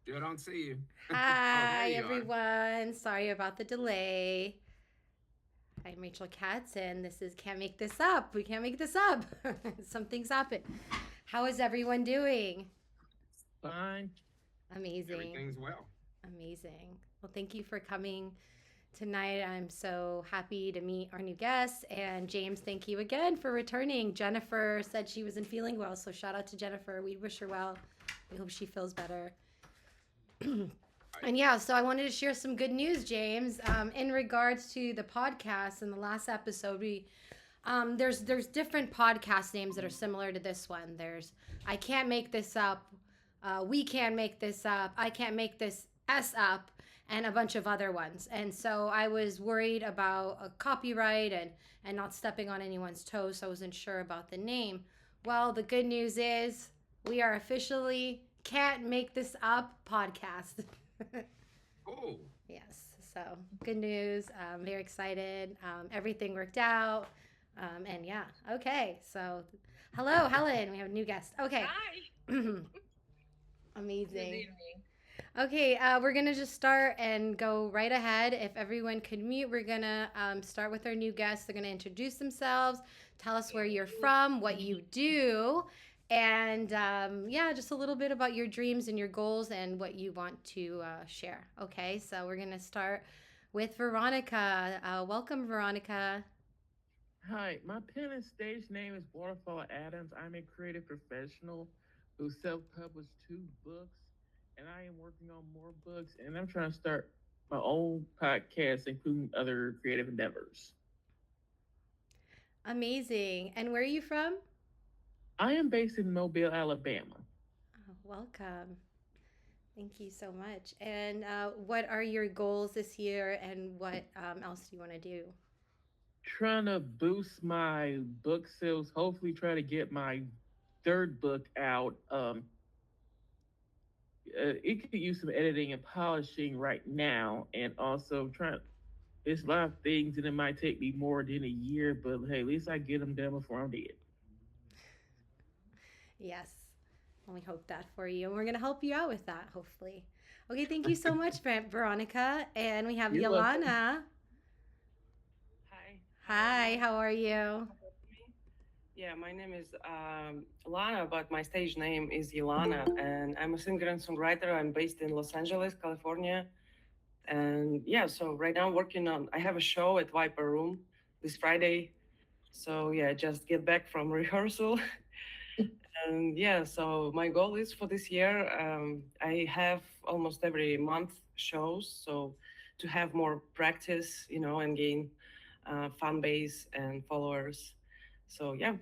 Still don't see you. Oh, there Hi, you are. everyone. Sorry about the delay. I'm Rachel Katz, and this is Can't Make This Up. We can't make this up. Something's happened. How is everyone doing? Fine. Amazing. Everything's well. Amazing. Well, thank you for coming tonight. I'm so happy to meet our new guests. And James, thank you again for returning. Jennifer said she wasn't feeling well, so shout out to Jennifer. We wish her well. We hope she feels better. Right. And yeah, so I wanted to share some good news, James, in regards to the podcast. In the last episode, we there's different podcast names that are similar to this one. There's I can't make this up, we can't make this up, I can't make this s up, and a bunch of other ones. And so I was worried about a copyright and not stepping on anyone's toes. So I wasn't sure about the name. Well, the good news is we are officially Can't Make This Up podcast. Oh, Yes, so good news. Very excited. Everything worked out. And yeah, okay. So, hello, Helen. We have a new guest. Okay. Hi, good Amazing. evening. Okay, we're gonna just start and go right ahead. If everyone could mute, we're gonna start with our new guests. They're gonna introduce themselves, tell us where you're from, what you do, and yeah, just a little bit about your dreams and your goals and what you want to share. Okay, so we're gonna start with Veronica. Welcome, Veronica. Hi, my pen and stage name is Waterfall Adams. I'm a creative professional who self-published 2 books, and I am working on more books, and I'm trying to start my own podcast, including other creative endeavors. Amazing. And where are you from? I am based in Mobile, Alabama. Oh, welcome. Thank you so much. And what are your goals this year, and what else do you want to do? Trying to boost my book sales, hopefully try to get my third book out. It could use some editing and polishing right now, and also trying. There's a lot of things, and it might take me more than a year, but hey, at least I get them done before I'm dead. Yes. Well, we hope that for you. And we're going to help you out with that, hopefully. Okay, thank you so much, Veronica. And we have You're welcome. Yolana. Hi, how are Hi, you? how are you? Yeah, my name is Lana, but my stage name is Yelana, and I'm a singer and songwriter. I'm based in Los Angeles, California. And yeah, so right now I'm working on, I have a show at Viper Room this Friday. So yeah, just get back from rehearsal. And yeah, so my goal is for this year, I have almost every month shows. So to have more practice, and gain fan base and followers. So yeah,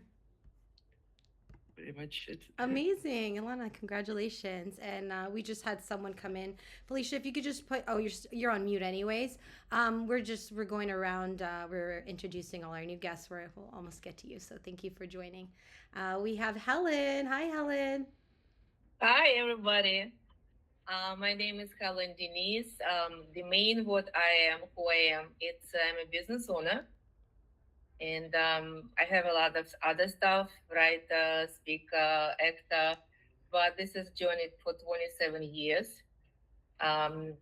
pretty much it. Amazing. Yolana, congratulations. And we just had someone come in. Felicia, if you could just put, oh, you're on mute anyways. We're going around, we're introducing all our new guests. We'll almost get to you. So thank you for joining. We have Helen. Hi, Helen. Hi, everybody. My name is Helen Denise. The main what I am, who I am, it's I'm a business owner, and I have a lot of other stuff, writer, speaker, actor, but this is journey for 27 years,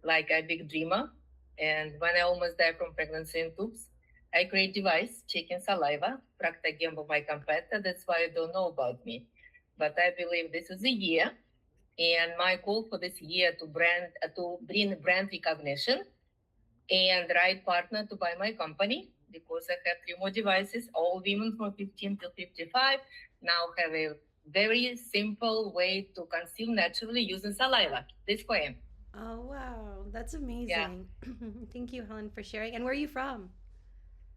like a big dreamer. And when I almost died from pregnancy and tubes, I create device, chicken saliva, Procter Gamble, my competitor. That's why you don't know about me. But I believe this is a year and my goal for this year to bring brand recognition and right partner to buy my company because I have 3 more devices. All women from 15 till 55 now have a very simple way to conceive naturally using saliva. This for him. Oh, wow. That's Yeah. amazing. Thank you, Helen, for sharing. And where are you from?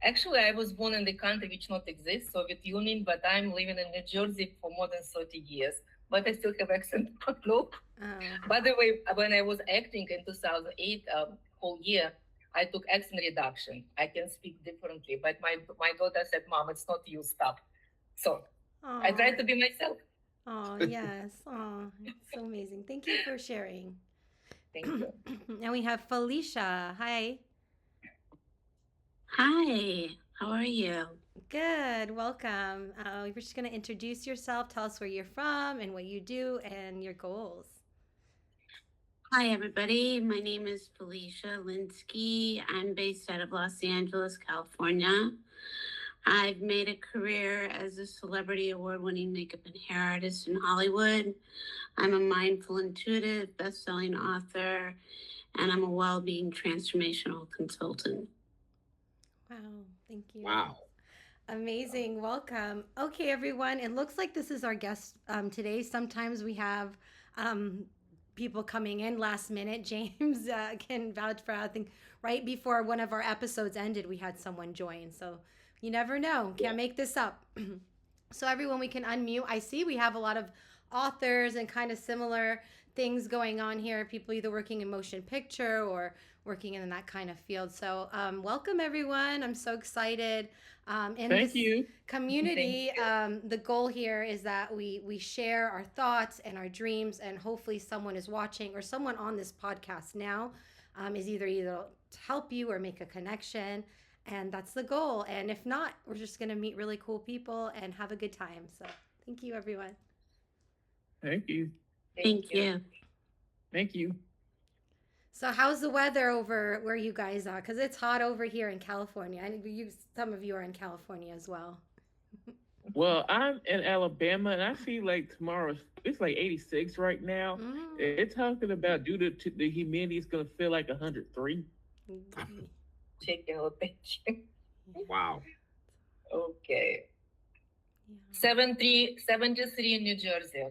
Actually, I was born in the country which not exists, Soviet Union, but I'm living in New Jersey for more than 30 years. But I still have accent. Look. Oh, By the way, when I was acting in 2008, whole year, I took accent reduction. I can speak differently, but my daughter said, "Mom, it's not you. Stop." So I try oh, to be myself. oh, yes. Oh, it's so amazing. Thank you for sharing. Thank you. And we have Felicia. Hi. Hi, how are you? Good. Welcome. We're just going to introduce yourself. Tell us where you're from and what you do and your goals. Hi, everybody. My name is Felicia Linsky. I'm based out of Los Angeles, California. I've made a career as a celebrity award-winning makeup and hair artist in Hollywood. I'm a mindful intuitive, best-selling author, and I'm a well-being transformational consultant. Wow, thank you. Wow. Amazing. Welcome. Okay, everyone. It looks like this is our guest today. Sometimes we have people coming in last minute. James can vouch for. I think right before one of our episodes ended, we had someone join. So you never know. Can't make this up. So everyone, we can unmute. I see we have a lot of authors and kind of similar things going on here. People either working in motion picture or working in that kind of field. So welcome, everyone. I'm so excited. In Thank this you. community, the goal here is that we share our thoughts and our dreams, and hopefully someone is watching or someone on this podcast now is either to help you or make a connection, and that's the goal. And if not, we're just going to meet really cool people and have a good time. So thank you, everyone. Thank you. Thank you. Thank you. So how's the weather over where you guys are? Because it's hot over here in California. I know some of you are in California as well. Well, I'm in Alabama, and I see like tomorrow it's like 86 right now. It's talking about due to the humidity, it's gonna feel like 103. Checking out picture. Wow. Okay. Yeah. 73 in New Jersey.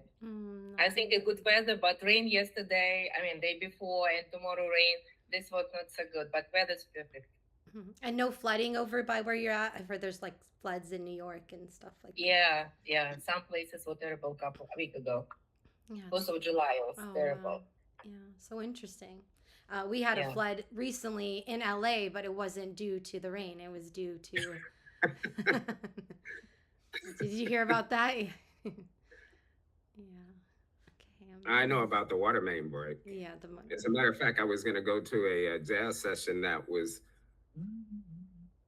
I think a good weather, but rain yesterday, day before, and tomorrow rain. This was not so good, but weather's perfect. And no flooding over by where you're at? I've heard there's like floods in New York and stuff like that. Yeah. Some places were terrible a week ago. Yeah. Also July was terrible. Wow. Yeah, so interesting. We had a flood recently in LA, but it wasn't due to the rain. It was due to... Did you hear about that? Yeah. Okay. I know about the water main break. Yeah. As a matter of fact, I was going to go to a jazz session that was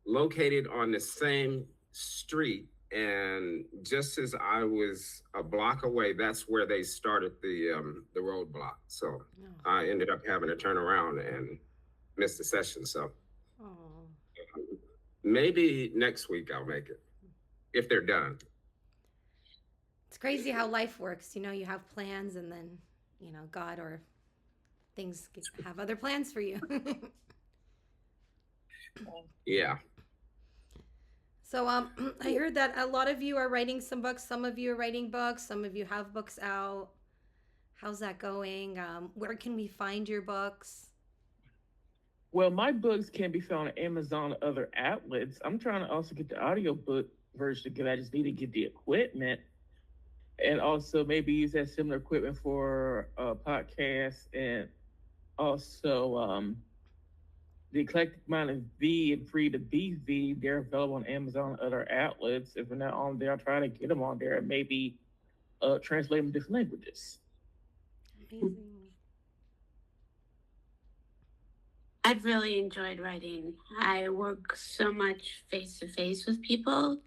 located on the same street. And just as I was a block away, that's where they started the roadblock. So I ended up having to turn around and miss the session. So maybe next week I'll make it, if they're done. It's crazy how life works. You know, you have plans and then, God or things have other plans for you. Yeah. So I heard that a lot of you are writing some books. Some of you are writing books. Some of you have books out. How's that going? Where can we find your books? Well, my books can be found on Amazon and other outlets. I'm trying to also get the audiobook version because I just need to get the equipment and also maybe use that similar equipment for podcasts, and also The Eclectic Mind of V and Free to Be V. They're available on Amazon and other outlets. If they're not on there, I'll try to get them on there and maybe translate them to different languages. Amazing. I've really enjoyed writing. I work so much face to face with people,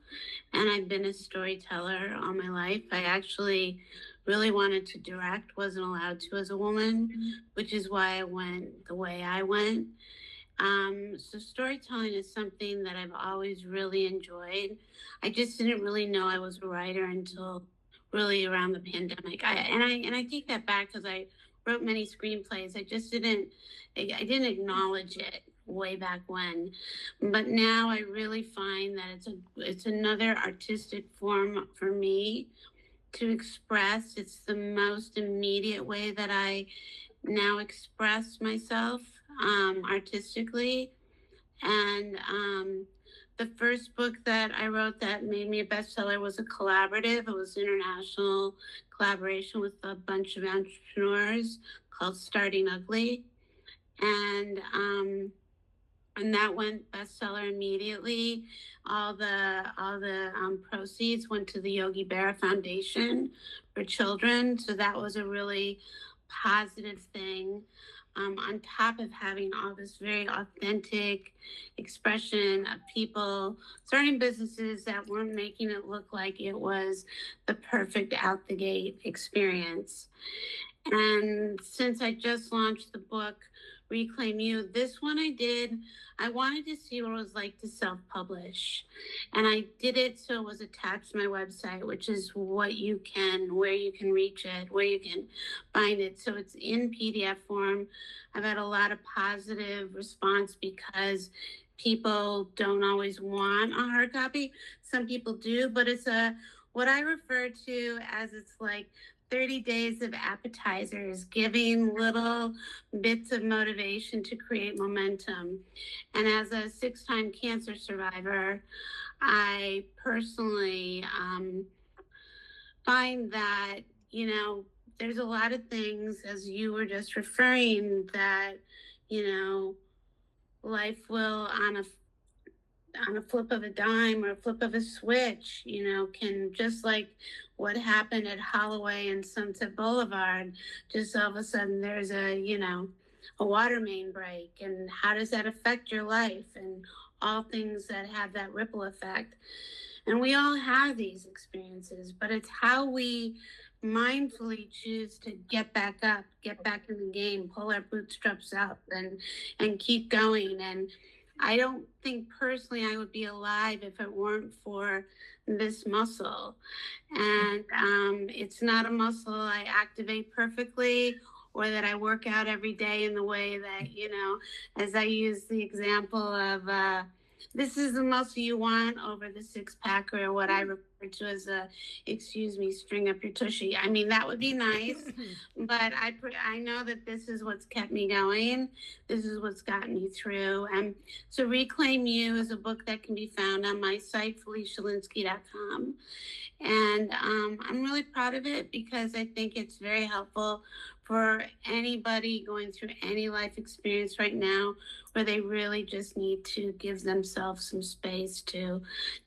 and I've been a storyteller all my life. I actually really wanted to direct, wasn't allowed to as a woman, which is why I went the way I went. So storytelling is something that I've always really enjoyed. I just didn't really know I was a writer until really around the pandemic. I take that back because I wrote many screenplays. I didn't acknowledge it way back when, but now I really find that it's another artistic form for me to express. It's the most immediate way that I now express myself artistically. And the first book that I wrote that made me a bestseller was a collaborative. It was an international collaboration with a bunch of entrepreneurs called Starting Ugly. And that went bestseller immediately. All the proceeds went to the Yogi Berra Foundation for Children. So that was a really positive thing. On top of having all this very authentic expression of people starting businesses that weren't making it look like it was the perfect out the gate experience. And since I just launched the book, Reclaim You, this one I wanted to see what it was like to self publish. And I did it so it was attached to my website, which is where you can reach it, where you can find it. So it's in PDF form. I've had a lot of positive response because people don't always want a hard copy. Some people do, but it's what I refer to as it's like 30 days of appetizers, giving little bits of motivation to create momentum. And as a 6-time cancer survivor, I personally find that, there's a lot of things, as you were just referring, that, life will, on a flip of a dime or a flip of a switch, can, just like what happened at Holloway and Sunset Boulevard, just all of a sudden there's a water main break. And how does that affect your life? And all things that have that ripple effect. And we all have these experiences, but it's how we mindfully choose to get back up, get back in the game, pull our bootstraps up and keep going. And I don't think personally I would be alive if it weren't for this muscle. And it's not a muscle I activate perfectly or that I work out every day in the way that, as I use the example of this is the muscle you want over the 6-pack, or what I refer to as string up your tushy. I mean, that would be nice, but I know that this is what's kept me going. This is what's gotten me through. And so Reclaim You is a book that can be found on my site, FeliciaLinsky.com. And I'm really proud of it because I think it's very helpful for anybody going through any life experience right now where they really just need to give themselves some space to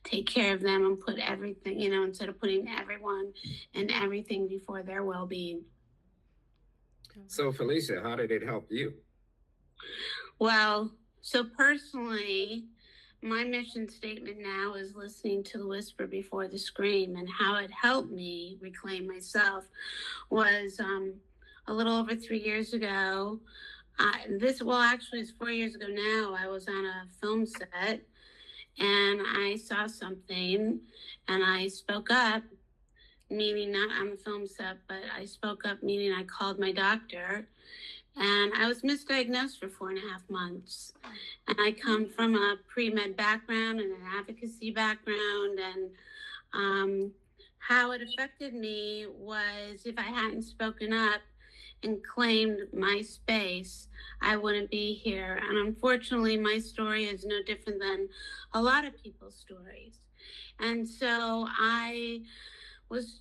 take care of them and put everything, instead of putting everyone and everything before their well-being. So Felicia, how did it help you? Well, so personally, my mission statement now is listening to the whisper before the scream, and how it helped me reclaim myself was a little over 3 years ago. Actually, it's 4 years ago now. I was on a film set and I saw something and I spoke up, meaning not on the film set, but I spoke up, meaning I called my doctor. And I was misdiagnosed for 4.5 months. And I come from a pre-med background and an advocacy background. And how it affected me was if I hadn't spoken up and claimed my space, I wouldn't be here. And unfortunately, my story is no different than a lot of people's stories. And so I was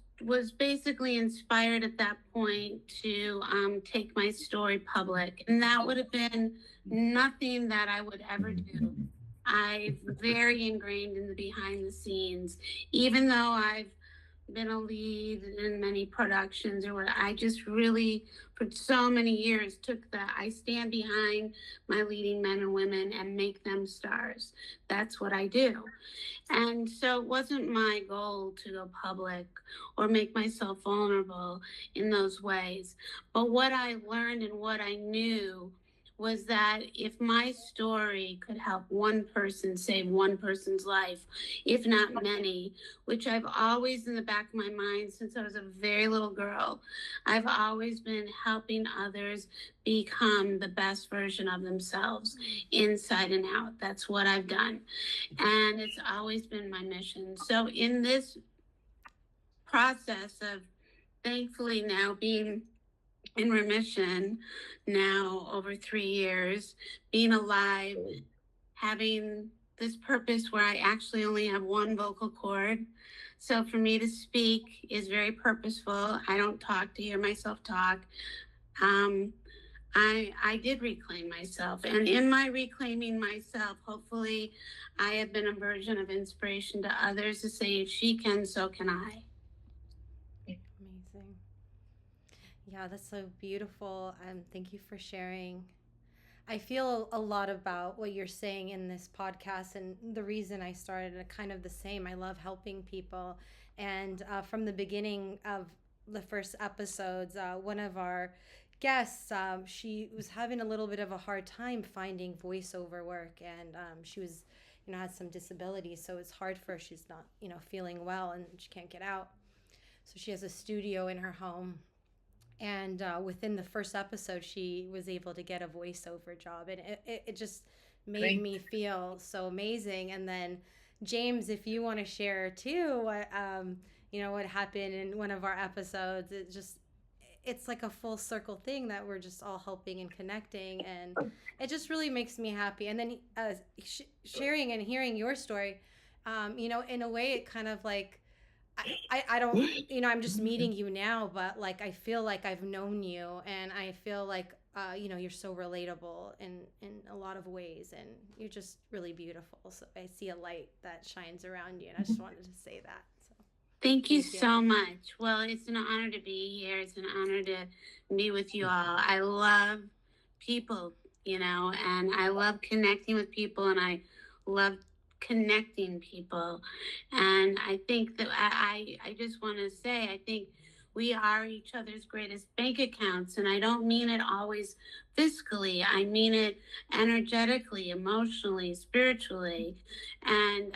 basically inspired at that point to take my story public. And that would have been nothing that I would ever do. I'm very ingrained in the behind the scenes, even though I've been a lead in many productions, or I just really, for so many years, took that I stand behind my leading men and women and make them stars. That's what I do. And so it wasn't my goal to go public or make myself vulnerable in those ways. But what I learned and what I knew was that if my story could help one person save one person's life, if not many, which I've always in the back of my mind since I was a very little girl, I've always been helping others become the best version of themselves inside and out. That's what I've done. And it's always been my mission. So in this process of thankfully now being in remission now over 3 years, being alive, having this purpose where I actually only have one vocal cord. So for me to speak is very purposeful. I don't talk to hear myself talk. I did reclaim myself. And in my reclaiming myself, hopefully I have been a version of inspiration to others to say, if she can, so can I. Amazing. Yeah, that's so beautiful. Thank you for sharing. I feel a lot about what you're saying in this podcast, and the reason I started kind of the same. I love helping people, and from the beginning of the first episodes, one of our guests, she was having a little bit of a hard time finding voiceover work, and she was, had some disabilities, so it's hard for her. She's not, feeling well, and she can't get out. So she has a studio in her home, and within the first episode, she was able to get a voiceover job, and it just made Great. me feel so amazing. And then James, if you want to share too, what happened in one of our episodes, it's like a full circle thing that we're just all helping and connecting, and it just really makes me happy. And then sharing and hearing your story, in a way, it kind of like I don't, I'm just meeting you now, but like I feel like I've known you, and I feel like you're so relatable in a lot of ways, and you're just really beautiful. So I see a light that shines around you, and I just wanted to say that. So Thank you Thank you. so much. Well, it's an honor to be here. It's an honor to be with you all. I love people, and I love connecting with people, and I love connecting people. And I think that I just want to say, I think we are each other's greatest bank accounts. And I don't mean it always fiscally, I mean it energetically, emotionally, spiritually. And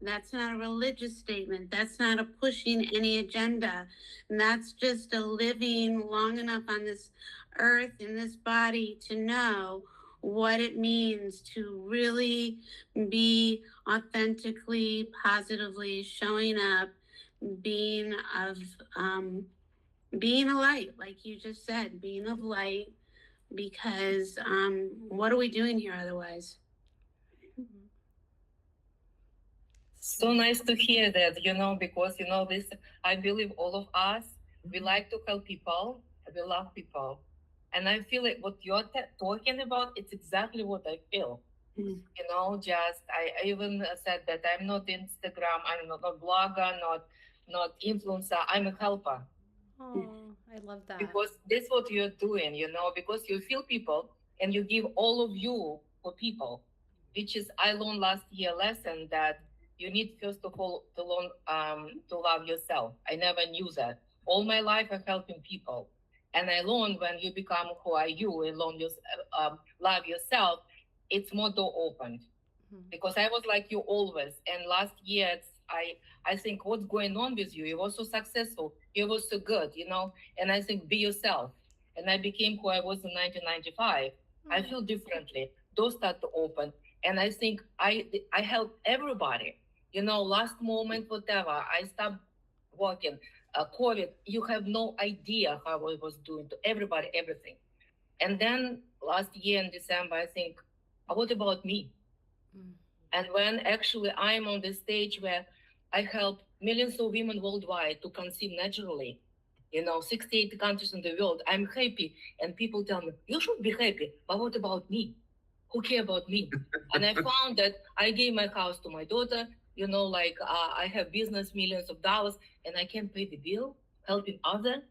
that's not a religious statement. That's not a pushing any agenda. And that's just a living long enough on this earth in this body to know what it means to really be authentically, positively showing up, being a light, like you just said, being of light, because what are we doing here otherwise? So nice to hear that, because, this, I believe all of us, we like to help people, we love people. And I feel like what you're talking about, it's exactly what I feel. I even said that I'm not Instagram, I'm not a blogger, not influencer, I'm a helper. Oh, I love that. Because that's what you're doing, because you feel people and you give all of you for people, which is I learned last year lesson that you need first of all to learn to love yourself. I never knew that. All my life I'm helping people, and I learned when you become who are you and love yourself, it's more door opened. Because I was like you always, and last year I think what's going on with you? You were so successful, you were so good, and I think be yourself. And I became who I was in 1995. I feel differently. Doors start to open, and I think I help everybody. Last moment, whatever, I stopped working. COVID, you have no idea how I was doing to everybody, everything. And then last year in December, I think, what about me? And when actually I'm on the stage where I help millions of women worldwide to conceive naturally, 68 countries in the world, I'm happy. And people tell me, you should be happy, but what about me? Who care about me? And I found that I gave my house to my daughter, I have business, millions of dollars, and I can't pay the bill, helping others.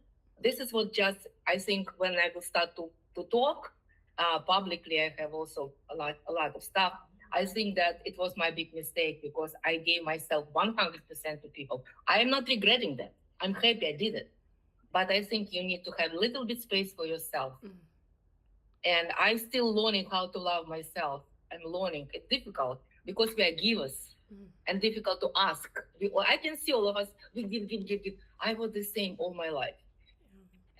This is what just, I think when I will start to talk publicly, I have also a lot of stuff. I think that it was my big mistake because I gave myself 100% to people. I am not regretting that. I'm happy I did it. But I think you need to have a little bit space for yourself. And I'm still learning how to love myself. I'm learning. It's difficult because we are givers and difficult to ask. I can see all of us, we give. I was the same all my life.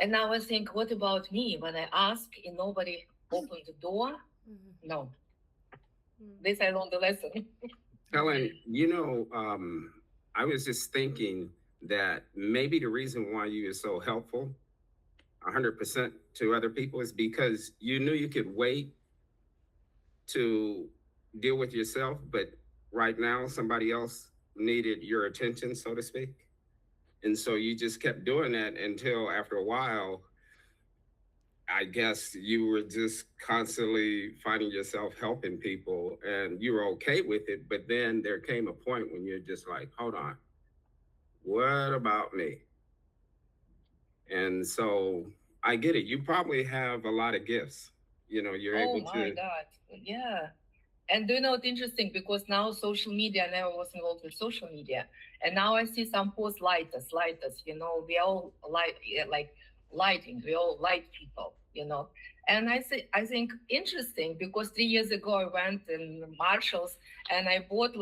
And now I think, what about me? When I ask and nobody opened the door, no. This I learned the lesson. Helen, I was just thinking that maybe the reason why you are so helpful 100% to other people is because you knew you could wait to deal with yourself, but right now somebody else needed your attention, so to speak. And so you just kept doing that until after a while, I guess you were just constantly finding yourself helping people and you were okay with it. But then there came a point when you're just like, hold on, what about me? And so I get it. You probably have a lot of gifts. You're able to. Oh my God. Yeah. And do you know what's interesting? Because now social media, I never was involved with social media. And now I see some posts light us, we all like lighting, we all light people. And I think interesting because 3 years ago I went in Marshalls and I bought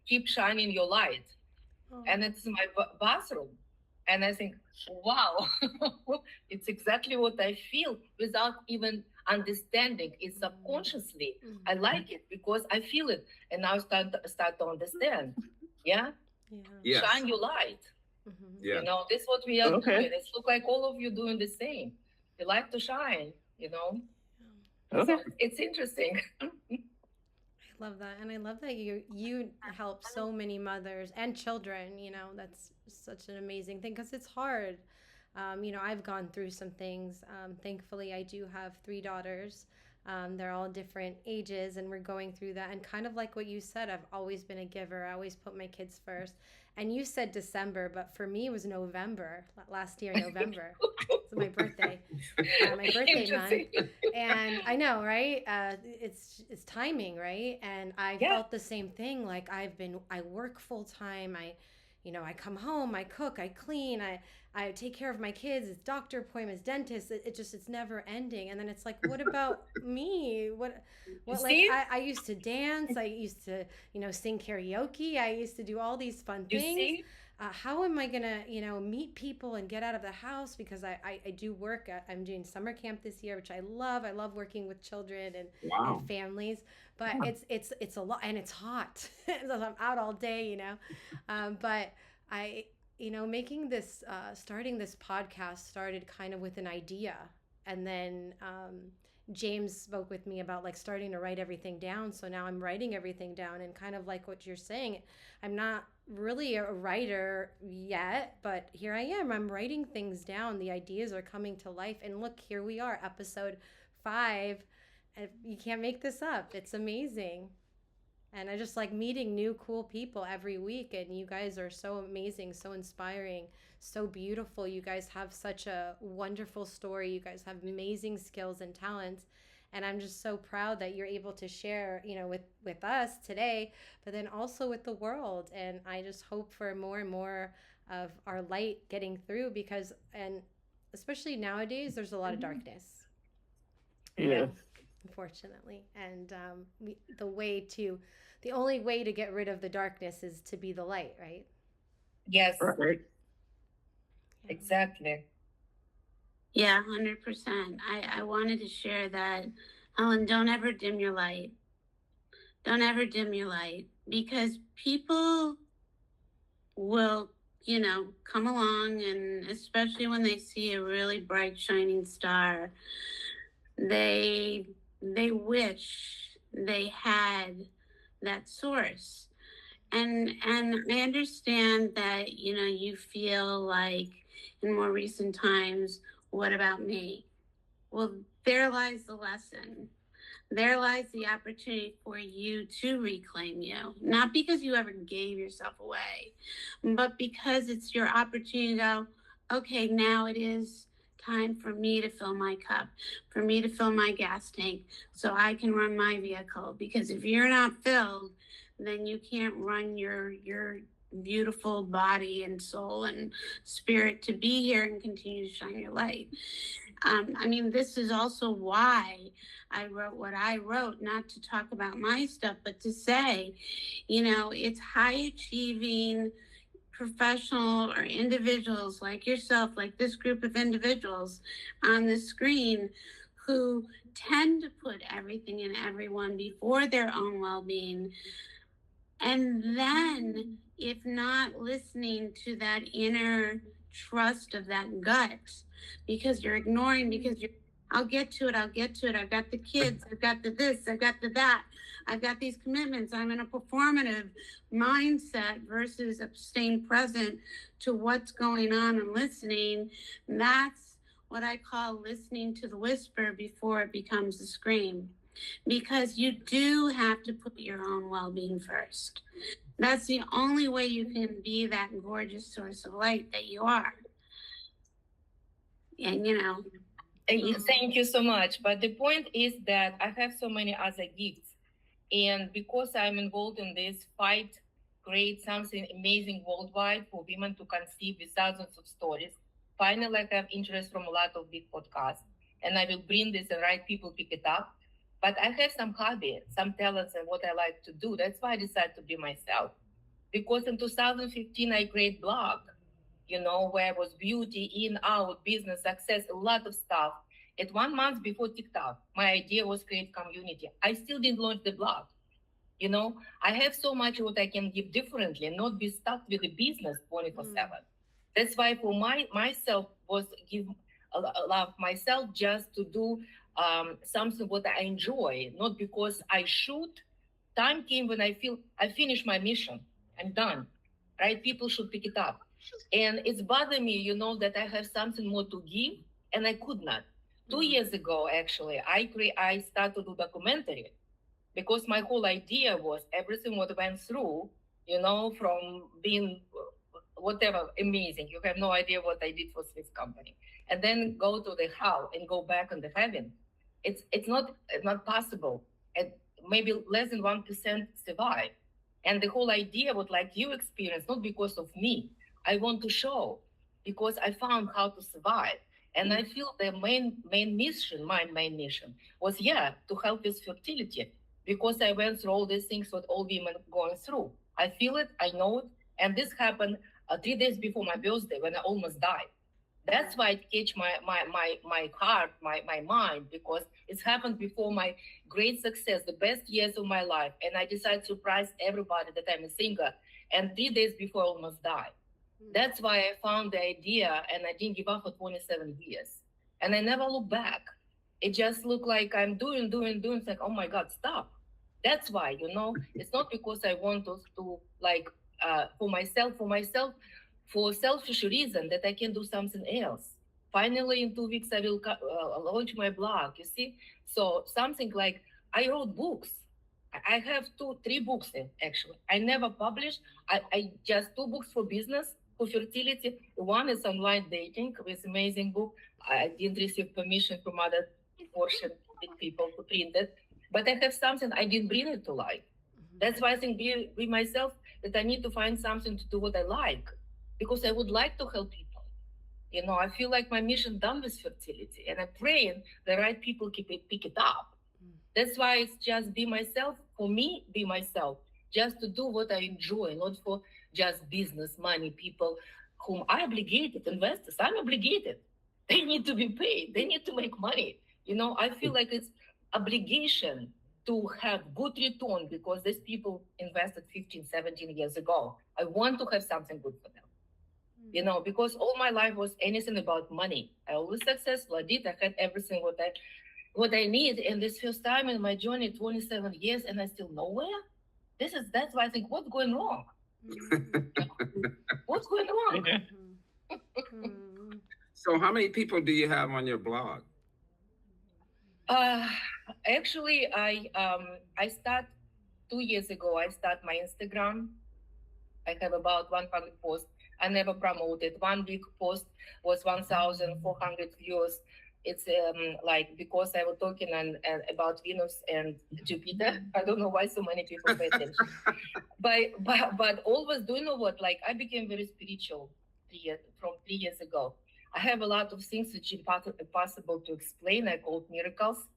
Keep Shining Your Light. Oh. And it's my bathroom. And I think, wow, it's exactly what I feel without even understanding it subconsciously. I like it because I feel it, and now start to understand. Yeah, Yes. shine your light. Yeah. This is what we are Okay. doing. It's look like all of you doing the same. You like to shine. Okay. So it's interesting. I love that, and I love that you help so many mothers and children. That's such an amazing thing because it's hard. I've gone through some things. Thankfully, I do have 3 daughters. They're all different ages, and we're going through that. And kind of like what you said, I've always been a giver. I always put my kids first. And you said December, but for me, it was November. Last year, November. It's my birthday. My birthday month. And I know, right? It's timing, right? And I felt the same thing. Like I work full time. I come home, I cook, I clean, I take care of my kids. It's doctor appointments, dentists. It's never ending. And then it's like, what about me? What See? I used to dance. I used to, sing karaoke. I used to do all these fun You things. see? How am I gonna, meet people and get out of the house? Because I do work. I'm doing summer camp this year, which I love. I love working with children and families. But it's a lot, and it's hot. So I'm out all day, But making this, starting this podcast started kind of with an idea, and then James spoke with me about starting to write everything down. So now I'm writing everything down, and kind of like what you're saying, I'm not really a writer yet, but here I am. I'm writing things down. The ideas are coming to life, and look, here we are, episode 5. And you can't make this up. It's amazing. And I just like meeting new cool people every week, and you guys are so amazing, so inspiring, so beautiful. You guys have such a wonderful story. You guys have amazing skills and talents, and I'm just so proud that you're able to share, with us today, but then also with the world. And I just hope for more and more of our light getting through, because, and especially nowadays, there's a lot of darkness. Yes. Unfortunately. And the only way to get rid of the darkness is to be the light, right? Yes, Right. exactly. Yeah, 100%. I wanted to share that, Helen, don't ever dim your light. Don't ever dim your light, because people will, come along, and especially when they see a really bright, shining star, they wish they had that source. And I understand that, you feel like in more recent times, what about me? Well, there lies the lesson. There lies the opportunity for you to reclaim you, not because you ever gave yourself away, but because it's your opportunity to go, okay, now it is time for me to fill my cup, for me to fill my gas tank so I can run my vehicle. Because if you're not filled, then you can't run your beautiful body and soul and spirit to be here and continue to shine your light. This is also why I wrote what I wrote, not to talk about my stuff, but to say, it's high achieving professional or individuals like yourself, like this group of individuals on the screen, who tend to put everything and everyone before their own well-being. And then, if not listening to that inner trust of that gut, because you're ignoring, I'll get to it. I've got the kids, I've got the this, I've got the that, I've got these commitments. I'm in a performative mindset versus staying present to what's going on and listening. That's what I call listening to the whisper before it becomes a scream. Because you do have to put your own well-being first. That's the only way you can be that gorgeous source of light that you are. And Thank you so much. But the point is that I have so many other gifts. And because I'm involved in this fight, create something amazing worldwide for women to conceive with thousands of stories. Finally, I have interest from a lot of big podcasts, and I will bring this and right people pick it up. But I have some hobby, some talents, and what I like to do. That's why I decided to be myself. Because in 2015, I created blog, where I was beauty, in, out, business, success, a lot of stuff. At 1 month before TikTok, my idea was create community. I still didn't launch the blog. I have so much what I can give differently and not be stuck with the business 24/7. That's why for myself was give allow myself just to do something what I enjoy, not because I should. Time came when I feel I finished my mission. I'm done. Right? People should pick it up. And it's bothered me, that I have something more to give and I could not. 2 years ago, actually, I started to do documentary because my whole idea was everything what went through, from being whatever amazing. You have no idea what I did for Swiss company, and then go to the hell and go back on the heaven. It's not possible. And maybe less than 1% survive. And the whole idea was like you experience, not because of me. I want to show because I found how to survive. And I feel the main mission, my main mission was, to help with fertility because I went through all these things what all women going through. I feel it, I know it. And this happened 3 days before my birthday when I almost died. That's why it catch my heart, my mind, because it's happened before my great success, the best years of my life. And I decided to surprise everybody that I'm a singer. And 3 days before I almost died. That's why I found the idea and I didn't give up for 27 years. And I never look back. It just looked like I'm doing. It's like, oh my God, stop. That's why, it's not because I want to for myself, for selfish reason that I can do something else. Finally, in 2 weeks, I will launch my blog, you see? So something like I wrote books. I have 3 books actually. I never published. I just 2 books for business, for fertility. One is online dating with amazing book. I didn't receive permission from other fortune people to print it. But I have something I didn't bring it to life. That's why I think be myself that I need to find something to do what I like. Because I would like to help people. I feel like my mission done with fertility. And I'm praying the right people pick it up. That's why it's just be myself. For me, be myself. Just to do what I enjoy, not for just business, money, people whom I obligated, investors. I'm obligated. They need to be paid. They need to make money. I feel like it's obligation to have good return because these people invested 15, 17 years ago. I want to have something good for them. Because all my life was anything about money. I always successful. I had everything what I need. And this first time in my journey, 27 years, and I still nowhere. That's why I think, what's going wrong? What's going wrong? So how many people do you have on your blog? Actually, I start 2 years ago. I start my Instagram. I have about 100 posts. I never promoted. One big post was 1,400 views. It's because I was talking about Venus and Jupiter. I don't know why so many people pay attention. but always, do you know what? Like I became very spiritual from 3 years ago. I have a lot of things which are impossible to explain. I call it miracles.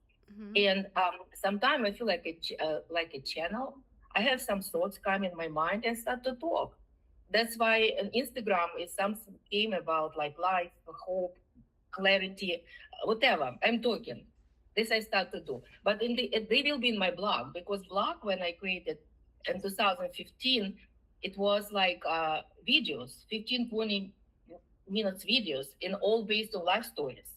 And sometimes I feel like a channel. I have some thoughts come in my mind and start to talk. That's why on Instagram is something came about like life, hope, clarity, whatever. I'm talking. This I start to do. But they will be in my blog because blog when I created in 2015, it was like videos, 15, 20 minutes videos in all based on life stories.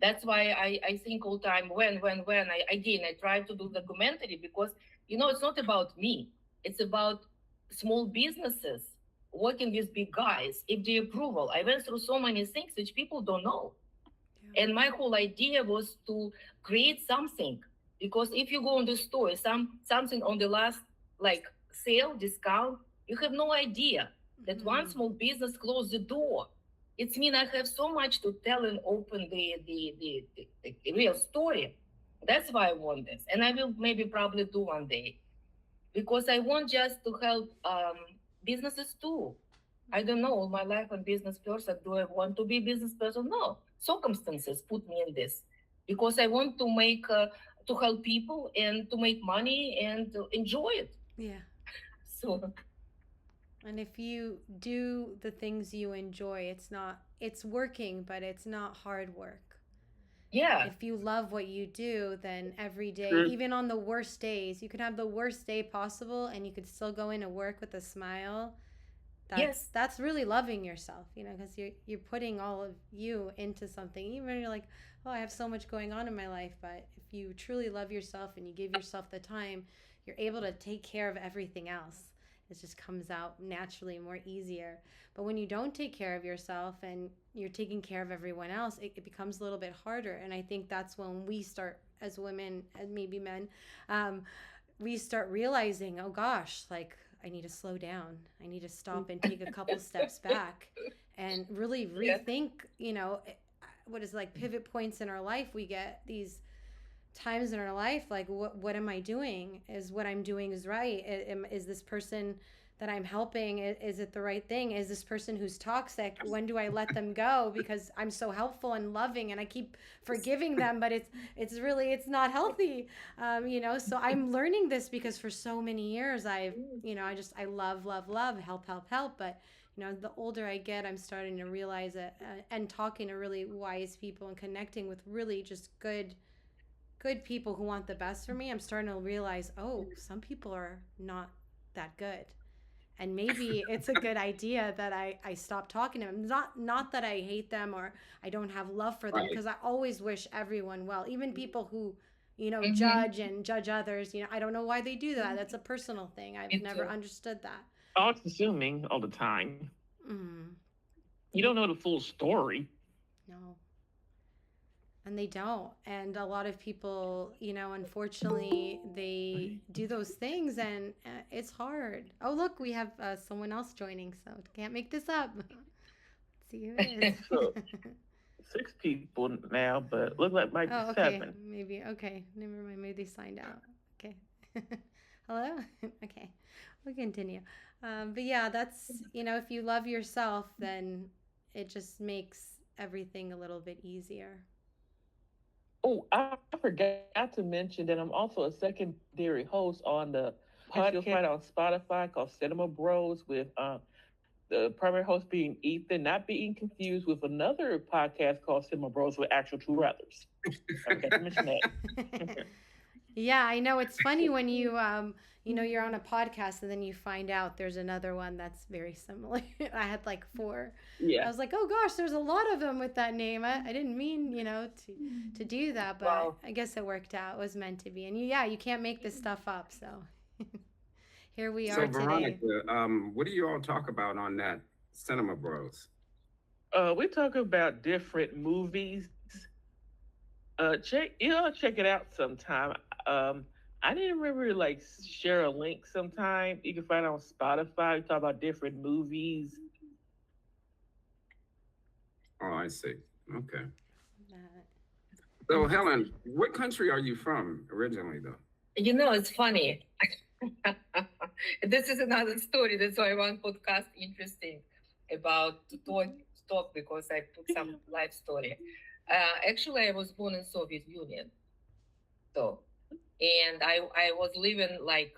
That's why I think all time when I try to do documentary because it's not about me. It's about small businesses working with big guys. If the approval, I went through so many things which people don't know. Yeah. And my whole idea was to create something because if you go on the store, something on the last like sale discount, you have no idea that one small business closed the door. It means I have so much to tell and open the real story. That's why I want this, and I will maybe probably do one day, because I want just to help businesses too. I don't know, all my life I'm business person. Do I want to be business person? No. Circumstances put me in this because I want to make to help people and to make money and to enjoy it. Yeah. So And if you do the things you enjoy, it's working, but it's not hard work. yeah, If you love what you do, then every day, Sure. even on the worst days, you could have the worst day possible and you could still go into work with a smile. yes, That's really loving yourself, because you're putting all of you into something. Even when you're like, oh, I have so much going on in my life, but if you truly love yourself and you give yourself the time, you're able to take care of everything else. It just comes out naturally more easier. But when you don't take care of yourself and you're taking care of everyone else, it becomes a little bit harder. And I think that's when we start, as women and maybe men, we start realizing, oh gosh, like I need to slow down. I need to stop and take a couple steps back and really Yeah. rethink, what is like pivot points in our life. We get these times in our life like what am I doing? Is what I'm doing is right? Is this person that I'm helping, is it the right thing? Is this person who's toxic, when do I let them go because I'm so helpful and loving and I keep forgiving them, but it's not healthy. So I'm learning this because for so many years I love help, but the older I get, I'm starting to realize it, and talking to really wise people and connecting with really just good people who want the best for me. I'm starting to realize, oh, some people are not that good, and maybe it's a good idea that I stop talking to them. Not that I hate them or I don't have love for them, Right. because I always wish everyone well, even people who Mhm. judge others. I don't know why they do that. That's a personal thing. Me I've never too. understood that. All assuming all the time. Mm, You don't know the full story. no. And they don't. And a lot of people, unfortunately, they do those things, and it's hard. Oh, look, we have someone else joining, so can't make this up. Let's see who it is. So 6 people now, but look like might be Oh, okay. 7. Maybe. Okay. Never mind. Maybe they signed out. Okay. Hello? Okay. We'll continue. But yeah, that's, if you love yourself, then it just makes everything a little bit easier. Oh, I forgot to mention that I'm also a secondary host on the podcast you'll find on Spotify called Cinema Bros with the primary host being Ethan, not being confused with another podcast called Cinema Bros with actual two brothers. I forgot to mention that. Yeah, I know. It's funny when you're on a podcast and then you find out there's another one that's very similar. I had like 4. I Yeah. was like, oh gosh, there's a lot of them with that name. I didn't mean, to do that, but Wow. I guess it worked out. It was meant to be. And you can't make this stuff up. So here we So are today. Veronica, what do you all talk about on that Cinema Bros? We talk about different movies. Check it out sometime. I didn't remember like share a link sometime. You can find it on Spotify. We talk about different movies. Oh, I see. Okay. Uh, So Helen, what country are you from originally, though? It's funny. This is another story. That's why one podcast interesting about to talk because I put some life story. Actually, I was born in Soviet Union, so and I was living like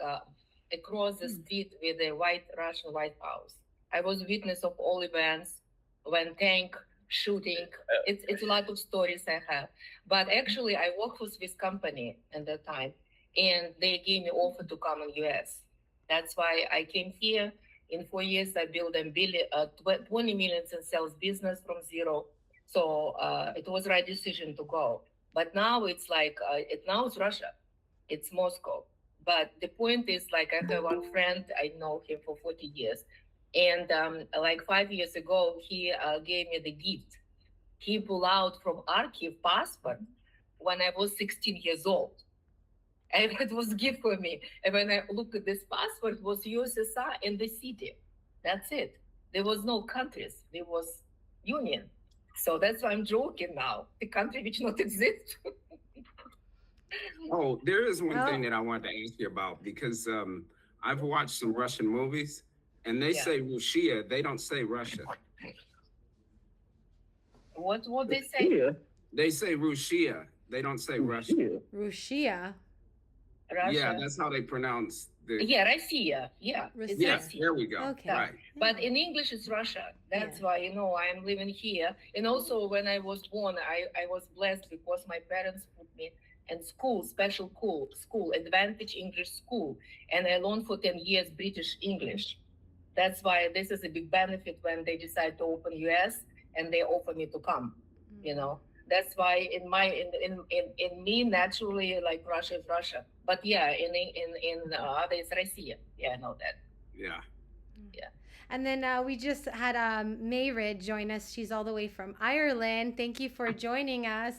across the street with a Russian White House. I was witness of all events when tank shooting. It's a lot of stories I have, but actually I worked with this company at that time, and they gave me offer to come in US. That's why I came here. In 4 years, I built a 20 million in sales business from zero. So it was the right decision to go. But now it's like now it's Russia, it's Moscow. But the point is, like, I have one friend, I know him for 40 years, and like 5 years ago, he gave me the gift. He pulled out from archive passport when I was 16 years old. And it was a gift for me. And when I look at this passport, it was USSR and the city. That's it. There was no countries. There was union. So that's why I'm joking now. The country which not exist. Oh, there is one Oh. thing that I wanted to ask you about because I've watched some Russian movies and they Yeah. say Russia, they don't say Russia. What they say? Yeah. They say Russia, they don't say Russia. Yeah. Rushia. Russia. Yeah, that's how they pronounce the. Yeah, Russia. Yeah, it's Russia. Yes, Russia. there we go. Okay. Right. But in English, it's Russia. That's Yeah. why, I'm living here. And also, when I was born, I was blessed because my parents put me in school, special school, Advantage English School. And I learned for 10 years British English. That's why this is a big benefit when they decide to open US and they offer me to come, That's why in me naturally like Russia is Russia, but yeah, in others Russia. Yeah, I know that. Yeah. And then we just had Mayrid join us. She's all the way from Ireland. Thank you for joining us.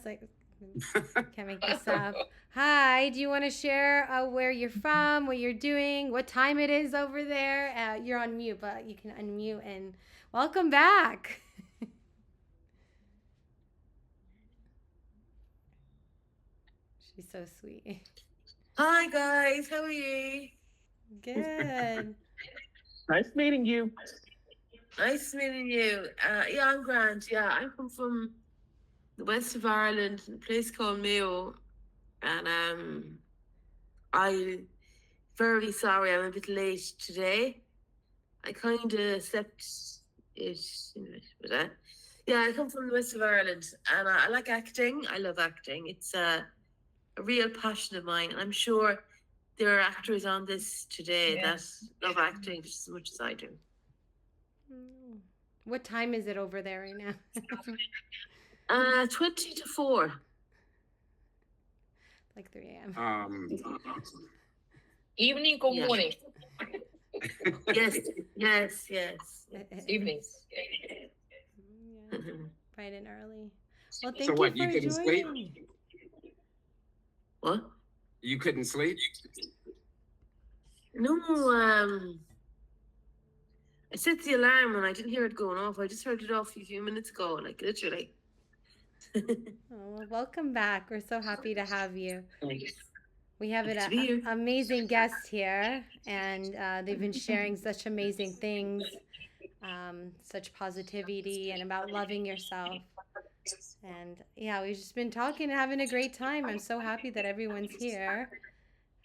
Can't make this up. Hi, do you want to share where you're from, what you're doing, what time it is over there? You're on mute, but you can unmute and welcome back. She's so sweet. Hi guys, how are you? Good. Nice meeting you. Nice meeting you. Yeah, I'm Grant. Yeah, I come from the west of Ireland, a place called Mayo, and I very sorry I'm a bit late today. I kind of slept it, but yeah, I come from the west of Ireland, and I like acting. I love acting. It's a real passion of mine, and I'm sure there are actors on this today Yeah. that love acting just as much as I do. What time is it over there right now? 20 to 4. Like 3 a.m. Evening or Yeah. morning? Yes, yes, yes. Evenings. Yeah, bright and early. Well, thank So what, you you for couldn't sleep? joining. What? You couldn't sleep? No, I set the alarm and I didn't hear it going off. I just heard it off a few minutes ago, like literally. Oh, well, welcome back. We're so happy to have you. Thanks. We have Good to an be here. amazing guest here, and they've been sharing such amazing things, such positivity, and about loving yourself. And yeah, we've just been talking and having a great time. I'm so happy that everyone's here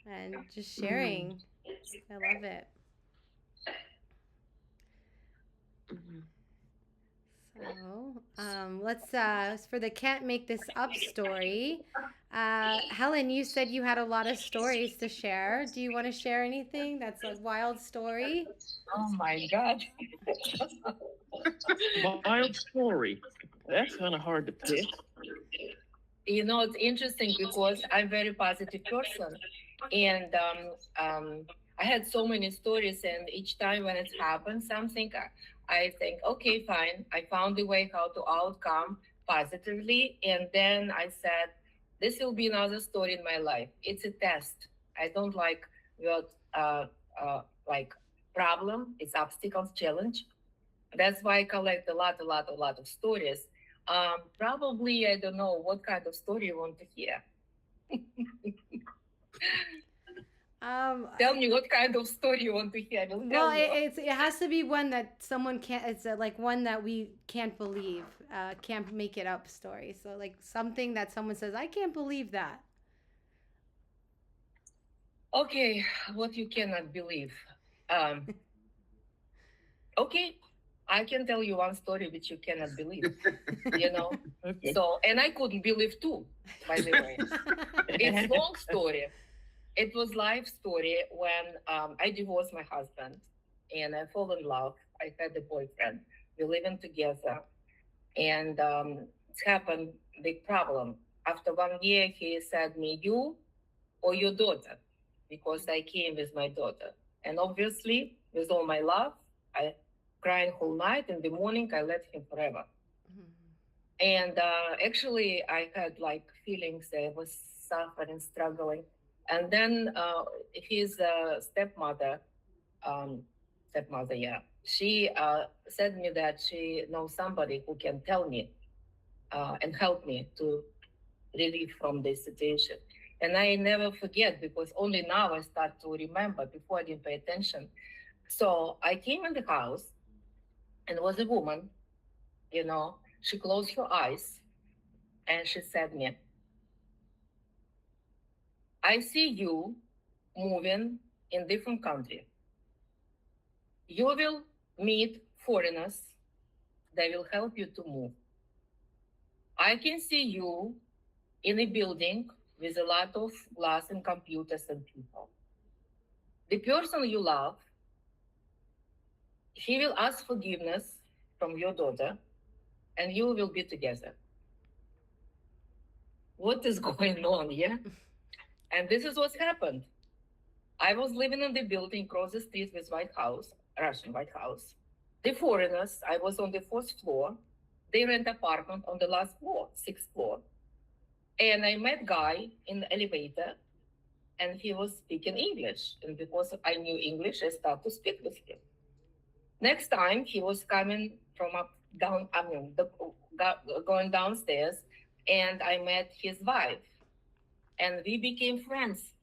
and just sharing. I love it. Mhm. So let's for the Can't Make This Up story. Helen, you said you had a lot of stories to share. Do you want to share anything that's a wild story? Oh my God. Wild story. That's kind of hard to pick. It's interesting because I'm a very positive person, and I had so many stories, and each time when it happens something, I think, okay, fine, I found a way how to outcome positively, and then I said, this will be another story in my life. It's a test. I don't like what like problem. It's obstacles, challenge. That's why I collect a lot of stories. Probably I don't know what kind of story you want to hear. Tell me what kind of story you want to hear. I will tell Well, you. it has to be one that someone can't. It's like one that we can't believe, can't make it up story. So like something that someone says, I can't believe that. Okay, what you cannot believe. Okay, I can tell you one story which you cannot believe. Okay. So, and I couldn't believe too, by the way. It's long story. It was life story when I divorced my husband and I fall in love. I had a boyfriend. We're living together. And it's happened, big problem. After 1 year, he said me, you or your daughter, because I came with my daughter. And obviously, with all my love, I cried whole night. In the morning, I left him forever. And actually, I had like feelings. I was suffering, struggling. And then his stepmother, she said me that she knows somebody who can tell me and help me to relieve from this situation. And I never forget because only now I start to remember. Before I didn't pay attention. So I came in the house and was a woman, you know, she closed her eyes and she said me, I see you moving in different country. You will meet foreigners. They will help you to move. I can see you in a building with a lot of glass and computers and people. The person you love, he will ask forgiveness from your daughter and you will be together. What is going on, yeah? And this is what's happened. I was living in the building across the street with White House, Russian White House. The foreigners, I was on the fourth floor. They rent apartment on the last floor, sixth floor. And I met guy in the elevator and he was speaking English. And because I knew English, I started to speak with him. Next time he was coming from going downstairs and I met his wife and we became friends.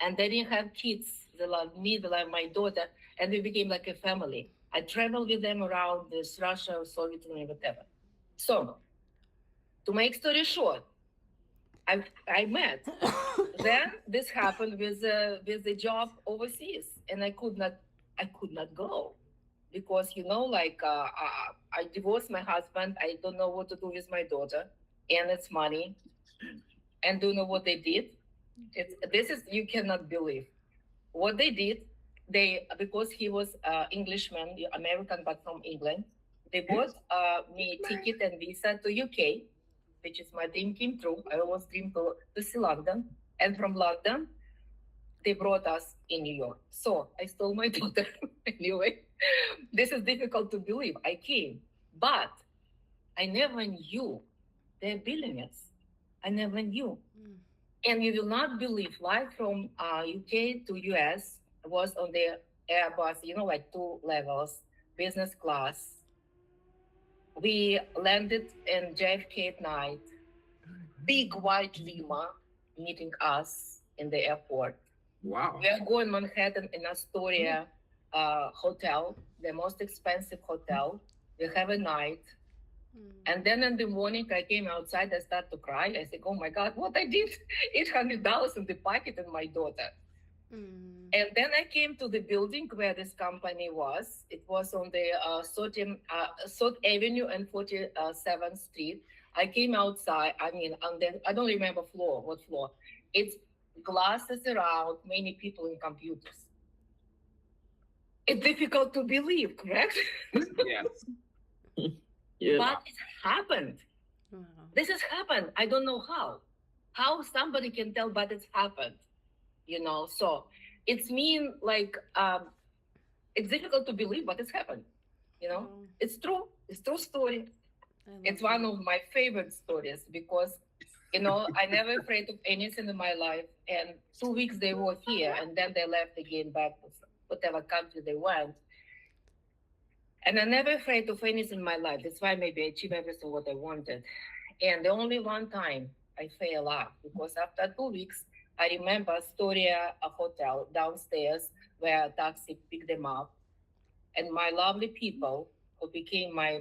And they didn't have kids. They loved me, they loved my daughter, and we became like a family. I traveled with them around this Russia, Soviet Union, whatever. So, to make story short, I met. Then this happened with the job overseas, and I could not go because I divorced my husband. I don't know what to do with my daughter, and it's money. And do you know what they did? You cannot believe what they did. Because he was Englishman, American, but from England, they bought me ticket and visa to UK, which is my dream came true. I always dreamed to see London, and from London, they brought us in New York. So I stole my daughter anyway. This is difficult to believe. I came, but I never knew they're billionaires. I never knew. And you will not believe, flight from UK to US was on the Airbus, like 2 levels, business class. We landed in JFK at night, big white lima meeting us in the airport. Wow. We are going Manhattan in Astoria hotel, the most expensive hotel. We have a night. And then in the morning, I came outside, I started to cry. I said, oh my God, what I did? $800 in the pocket and my daughter. And then I came to the building where this company was. It was on the 3rd Avenue and 47th Street. I came outside, I don't remember what floor. It's glasses around, many people in computers. It's difficult to believe, correct? Yes. Yeah. But it happened. Wow. This has happened. I don't know how somebody can tell, but it's happened, so it's it's difficult to believe, but it's happened, It's true story. It's one of my favorite stories because I never afraid of anything in my life, and 2 weeks they were here and then they left again back to whatever country they went. And I'm never afraid of anything in my life. That's why maybe I achieved everything what I wanted. And the only one time I fail out because after 2 weeks, I remember Astoria, a hotel downstairs where a taxi picked them up. And my lovely people who became my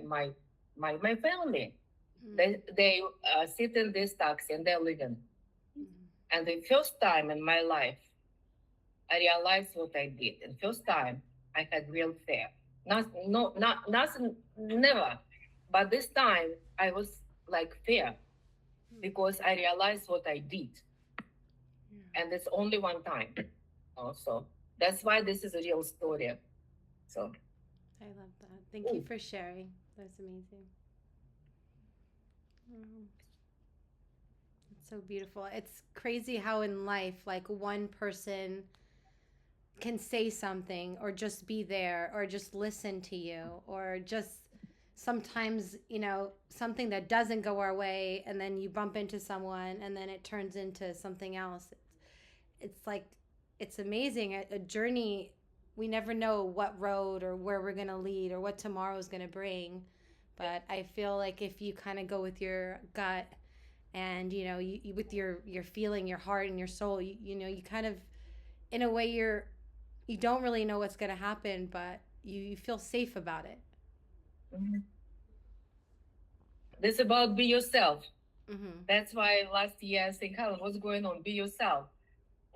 family, they sit in this taxi and they're living. And the first time in my life, I realized what I did. And first time I had real fear. Nothing, never. But this time I was like fear because I realized what I did. And it's only one time. Also, that's why this is a real story. So I love that. Thank you for sharing. That's amazing. It's so beautiful. It's crazy how in life, like one person can say something or just be there or just listen to you or just sometimes, something that doesn't go our way and then you bump into someone and then it turns into something else. It's amazing. A journey, we never know what road or where we're going to lead or what tomorrow's going to bring. But I feel like if you kind of go with your gut and you with your feeling, your heart and your soul, you kind of, in a way, you don't really know what's going to happen, but you feel safe about it. Mhm. This about be yourself. Mm-hmm. That's why last year I think, Helen, what's going on? Be yourself.